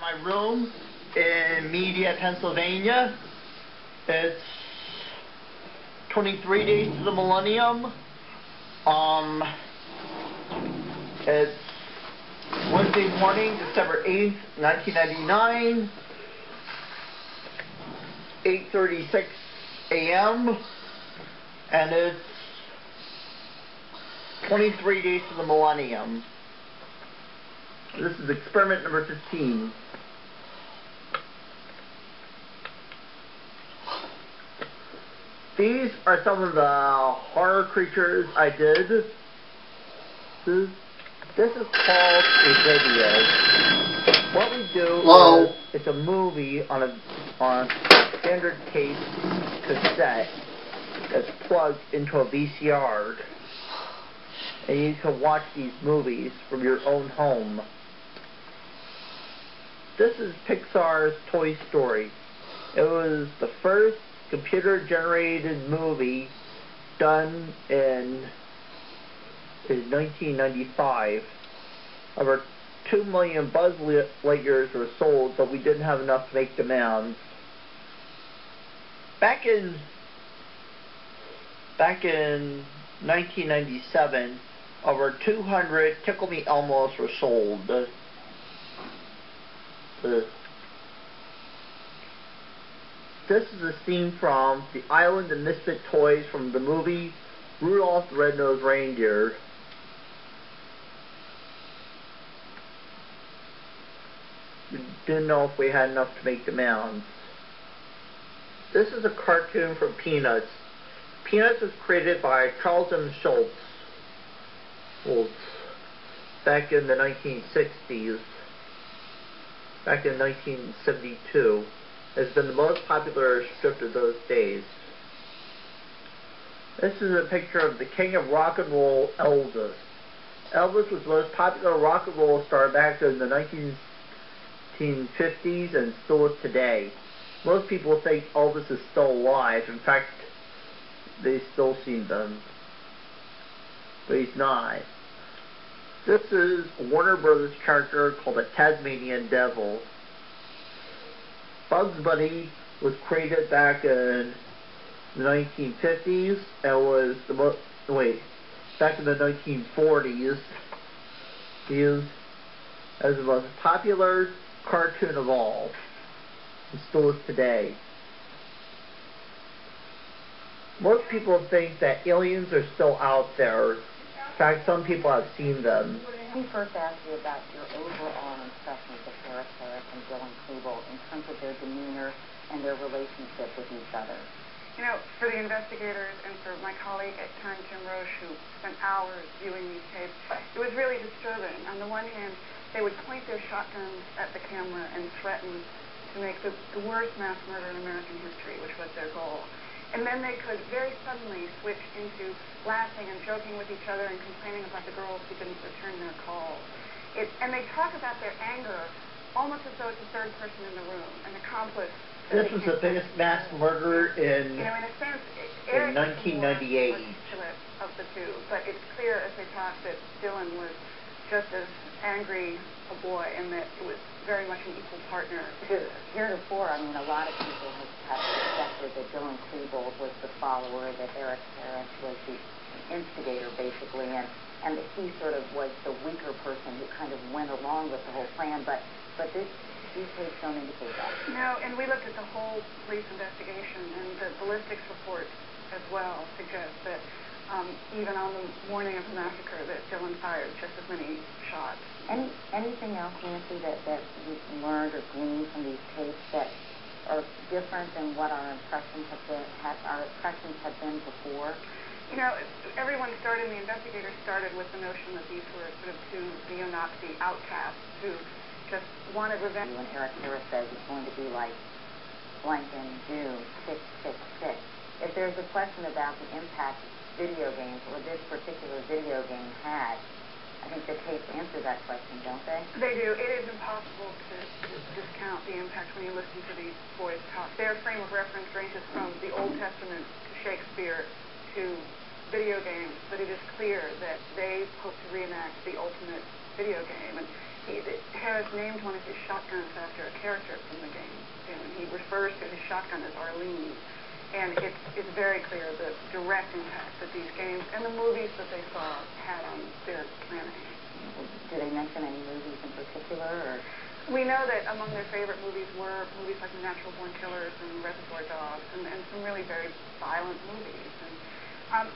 my room in Media, Pennsylvania. It's 23 days to the Millennium. It's Wednesday morning, December 8th, 1999, 8:36 a.m. and it's 23 days to the Millennium. This is experiment number 15. These are some of the horror creatures I did. This is called a video. What we do is it's a movie on a standard tape cassette that's plugged into a VCR. And you can watch these movies from your own home. This is Pixar's Toy Story. It was the first computer-generated movie done in 1995. Over 2 million Buzz Lightyears were sold, but we didn't have enough to make demands. Back in 1997, over 200 Tickle Me Elmos were sold. This is a scene from The Island of Misfit Toys from the movie Rudolph the Red-Nosed Reindeer. We didn't know if we had enough to make demands. This is a cartoon from Peanuts. Peanuts was created by Charles M. Schulz back in the 1960s. Back in 1972. Has been the most popular strip of those days. This is a picture of the king of rock and roll, Elvis. Elvis was the most popular rock and roll star back in the 1950s and still is today. Most people think Elvis is still alive. In fact, they still see them. But he's not. This is a Warner Brothers character called the Tasmanian Devil. Bugs Bunny was created back in the 1950s and was back in the 1940s. He is as the most popular cartoon of all, and still is today. Most people think that aliens are still out there. In fact, some people have seen them. Let me first ask you about your overall impressions of Eric and Dylan Klebold in terms of their demeanor and their relationship with each other. You know, for the investigators and for my colleague at time, Jim Roche, who spent hours viewing these tapes, it was really disturbing. On the one hand, they would point their shotguns at the camera and threaten to make the worst mass murder in American history, which was their goal. And then they could very suddenly switch into laughing and joking with each other and complaining about the girls who didn't return their calls. And they talk about their anger almost as though it's a third person in the room, an accomplice. This was the biggest mass murder in, in a sense, in 1998. Of the two, but it's clear as they talk that Dylan was just as angry a boy, and that it was very much an equal partner. Heretofore, I mean, a lot of people have suspected that Dylan Klebold was the follower, that Eric Harris was the instigator, basically, and that he sort of was the weaker person who kind of went along with the whole plan. But these tapes don't indicate that. No, and we looked at the whole police investigation, and the ballistics report as well suggests that even on the morning of the massacre, that Dylan fired just as many shots. Anything else, Nancy, that you've learned or gleaned from these tapes that are different than what our impressions have been before? You know, everyone started, the investigators started with the notion that these were sort of two neo-Nazi outcasts who just wanted revenge. When Eric Harris says it's going to be like blank in June 666, if there's a question about the impact video games or this particular video game had, I think the tapes answer that question, don't they? They do. It is impossible to discount the impact when you listen to these boys talk. Their frame of reference ranges from the Old Testament to Shakespeare to video games, but it is clear that they hope to reenact the ultimate video game. And Harris named one of his shotguns after a character from the game, and he refers to his shotgun as Arlene. And it's very clear the direct impact that these games and the movies that they saw had on their planning. Did they mention any movies in particular? Or? We know that among their favorite movies were movies like The Natural Born Killers and Reservoir Dogs, and some really very violent movies.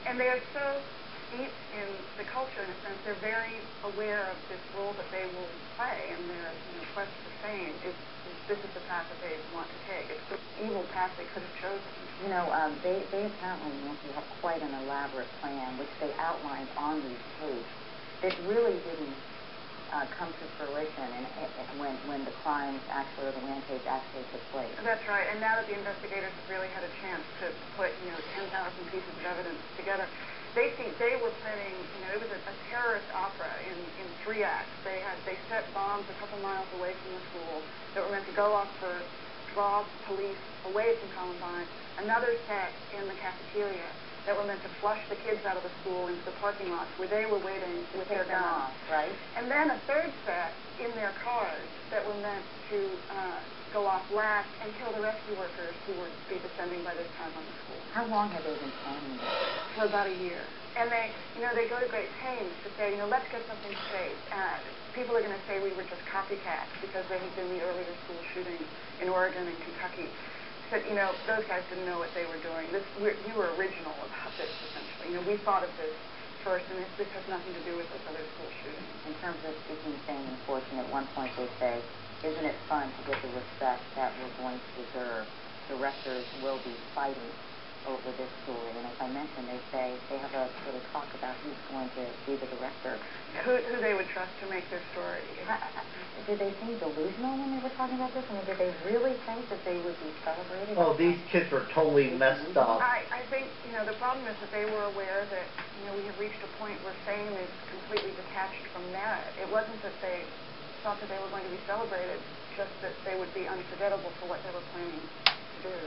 And they are so steeped in the culture, in a sense. They're very aware of this role that they will play in their quest for fame. This is the path that they want to take. It's the evil path they could have chosen. They apparently, Nancy, have quite an elaborate plan, which they outlined on these tapes, that really didn't come to fruition when the crimes actually, or the rampage actually took place. That's right. And now that the investigators have really had a chance to put 10,000 pieces of evidence together, they were planning. It was a terrorist opera in 3 acts. They set bombs a couple miles away from the school that were meant to go off for draw police away from Columbine. Another set in the cafeteria that were meant to flush the kids out of the school into the parking lots where they were waiting with their guns. Right. And then a third set in their cars that were meant to go off last and kill the rescue workers who would be descending by this time on the school. How long have they been planning this? For about a year. And they go to great pains to say, let's get something straight. People are going to say we were just copycats because there had been the earlier school shootings in Oregon and Kentucky. Said, those guys didn't know what they were doing. We were original about this, essentially. We thought of this first, and this has nothing to do with those other school shootings. In terms of speaking of fame and fortune, at one point they say, isn't it fun to get the respect that we're going to deserve? Directors will be fighting over this story. And as I mentioned, they say they have a sort of talk about who's going to be the director. Who they would trust to make their story. Did they seem delusional when they were talking about this? I mean, did they really think that they would be celebrated? Oh, these kids were totally messed up. I think, the problem is that they were aware that, we have reached a point where fame is completely detached from merit. It wasn't that they thought that they were going to be celebrated, just that they would be unforgettable for what they were planning to do.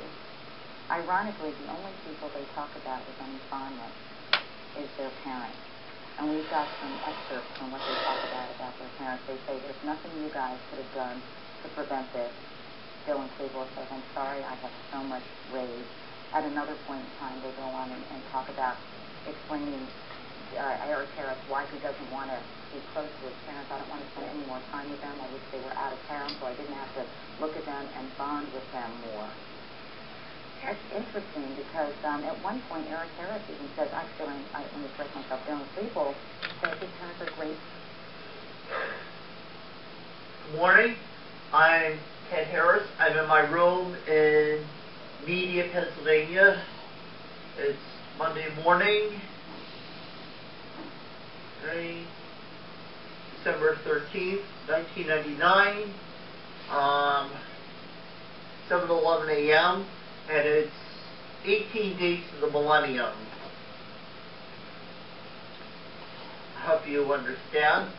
Ironically, the only people they talk about with any fondness is their parents. And we've got some excerpts from what they talk about their parents. They say, there's nothing you guys could have done to prevent this. Bill and Cleveland says, I'm sorry, I have so much rage. At another point in time, they go on and talk about explaining Eric Harris why he doesn't want to be close to his parents. I don't want to spend any more time with them. I wish they were out of town so I didn't have to look at them and bond with them more. It's interesting because at one point Eric Harris even says, let me correct myself, Dylan Klebold says his parents are great. Good morning. I'm Ted Harris. I'm in my room in Media, Pennsylvania. It's Monday morning, December 13th, 1999, 7:11 a.m., and it's 18 days to the Millennium. I hope you understand.